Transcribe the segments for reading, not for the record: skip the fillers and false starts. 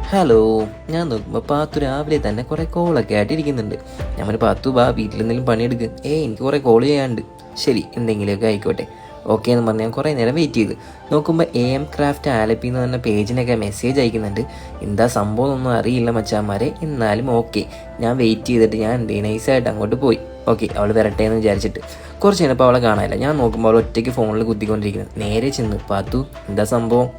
Hello. ഞാൻ നോക്കുമ്പോൾ പാത്തു രാവിലെ തന്നെ കുറേ കോളൊക്കെ ആയിട്ട് ഇരിക്കുന്നുണ്ട്. ഞാൻ പറഞ്ഞു, പാത്തു വാ, വീട്ടിലെന്തെങ്കിലും പണിയെടുക്ക്. എനിക്ക് കുറേ കോൾ ചെയ്യാനുണ്ട്. ശരി, എന്തെങ്കിലുമൊക്കെ ആയിക്കോട്ടെ, ഓക്കെ എന്ന് പറഞ്ഞ് ഞാൻ കുറേ നേരം വെയിറ്റ് ചെയ്ത് നോക്കുമ്പോൾ AM ക്രാഫ്റ്റ് ആലപ്പി എന്ന് പറഞ്ഞ പേജിനൊക്കെ മെസ്സേജ് അയക്കുന്നുണ്ട്. എന്താ സംഭവം ഒന്നും അറിയില്ല മച്ചാന്മാരെ, എന്നാലും ഓക്കെ. ഞാൻ വെയിറ്റ് ചെയ്തിട്ട് ഞാൻ നൈസായിട്ട് അങ്ങോട്ട് പോയി. ഓക്കെ, അവൾ വരട്ടെ എന്ന് വിചാരിച്ചിട്ട് കുറച്ച് കഴിഞ്ഞപ്പോൾ അവളെ കാണാനില്ല. ഞാൻ നോക്കുമ്പോൾ അവൾ ഒറ്റയ്ക്ക് ഫോണിൽ കുത്തിക്കൊണ്ടിരിക്കുന്നത്. നേരെ ചെന്ന്, പാത്തു എന്താ സംഭവം?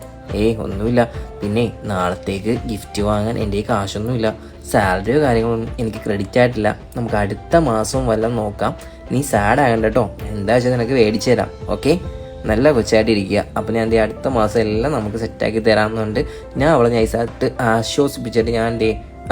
ഒന്നുമില്ല. പിന്നെ നാളത്തേക്ക് ഗിഫ്റ്റ് വാങ്ങാൻ എൻ്റെ കാശൊന്നുമില്ല, സാലറിയോ കാര്യങ്ങളൊന്നും എനിക്ക് ക്രെഡിറ്റ് ആയിട്ടില്ല. നമുക്ക് അടുത്ത മാസവും വല്ലതും നോക്കാം. നീ സാഡ് ആകണ്ട കേട്ടോ, എന്താ വെച്ചാൽ നിനക്ക് മേടിച്ചു തരാം. ഓക്കെ, നല്ല കൊച്ചായിട്ട് ഇരിക്കുക. അപ്പം ഞാൻ അടുത്ത മാസം എല്ലാം നമുക്ക് സെറ്റാക്കി തരാമെന്നുണ്ട്. ഞാൻ അവളെ നൈസായിട്ട് ആശ്വസിപ്പിച്ചിട്ട് ഞാൻ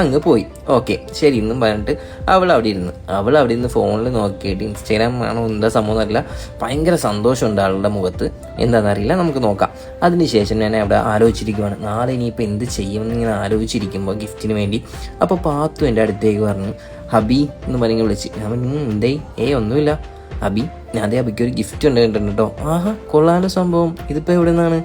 അങ്ങ് പോയി. ഓക്കെ ശരി എന്നും പറഞ്ഞിട്ട് അവൾ അവിടെ ഇരുന്ന് ഫോണിൽ നോക്കിയിട്ട് ഇൻസ്റ്റാഗ്രാം ആണോ എന്താ സംഭവം അറിയില്ല, ഭയങ്കര സന്തോഷമുണ്ട് ആളുടെ മുഖത്ത്. എന്താണെന്നറിയില്ല, നമുക്ക് നോക്കാം. അതിനുശേഷം ഞാൻ അവിടെ ആലോചിച്ചിരിക്കുവാണ്, നാളെ ഇനിയിപ്പോൾ എന്ത് ചെയ്യുമെന്ന് ഇങ്ങനെ ആലോചിച്ചിരിക്കുമ്പോൾ ഗിഫ്റ്റിന് വേണ്ടി. അപ്പോൾ പാത്തു എൻ്റെ അടുത്തേക്ക് പറഞ്ഞു, ഹബി എന്ന് പറഞ്ഞ് വിളിച്ച്. ഞാൻ എന്തേ? ഒന്നുമില്ല ഹബി, ഞാൻ ഹബിക്ക് ഒരു ഗിഫ്റ്റ് ഉണ്ടായിട്ടുണ്ട് കേട്ടോ. ആഹാ, കൊള്ളാലോ സംഭവം. ഇതിപ്പോൾ എവിടെ നിന്നാണ്?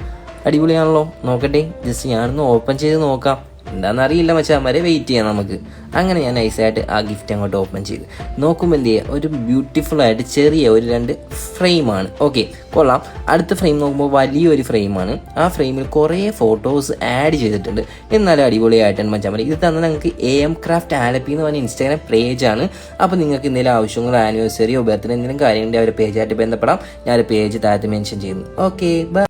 അടിപൊളിയാണല്ലോ, നോക്കട്ടെ, ജസ്റ്റ് ഞാനൊന്ന് ഓപ്പൺ ചെയ്ത് നോക്കാം. എന്താണെന്നറിയില്ല മച്ചാന്മാരെ, വെയിറ്റ് ചെയ്യാം നമുക്ക്. അങ്ങനെ ഞാൻ നൈസായിട്ട് ആ ഗിഫ്റ്റ് അങ്ങോട്ട് ഓപ്പൺ ചെയ്ത് നോക്കുമ്പോൾ എന്ത് ചെയ്യുക, ഒരു ബ്യൂട്ടിഫുൾ ആയിട്ട് ചെറിയ ഒരു 2 ഫ്രെയിമാണ്. ഓക്കെ, കൊള്ളാം. അടുത്ത ഫ്രെയിം നോക്കുമ്പോൾ വലിയൊരു ഫ്രെയിമാണ്. ആ ഫ്രെയിമിൽ കുറേ ഫോട്ടോസ് ആഡ് ചെയ്തിട്ടുണ്ട്. എന്നാലും അടിപൊളിയായിട്ടാണ് മച്ചാന്മാരെ. ഇത് തന്നെ ഞങ്ങൾക്ക് AM ക്രാഫ്റ്റ് ആലപ്പി എന്ന് പറഞ്ഞ ഇൻസ്റ്റാഗ്രാം പേജാണ്. അപ്പോൾ നിങ്ങൾക്ക് എന്തെങ്കിലും ആവശ്യങ്ങളോ ആനിവേഴ്സറിയോ ബർത്ത്ഡേ എന്തെങ്കിലും കാര്യമുണ്ടെങ്കിൽ അവരുടെ പേജായിട്ട് ബന്ധപ്പെടാം. ഞാൻ പേജ് താഴത്ത് മെൻഷൻ ചെയ്യുന്നു. Okay, by.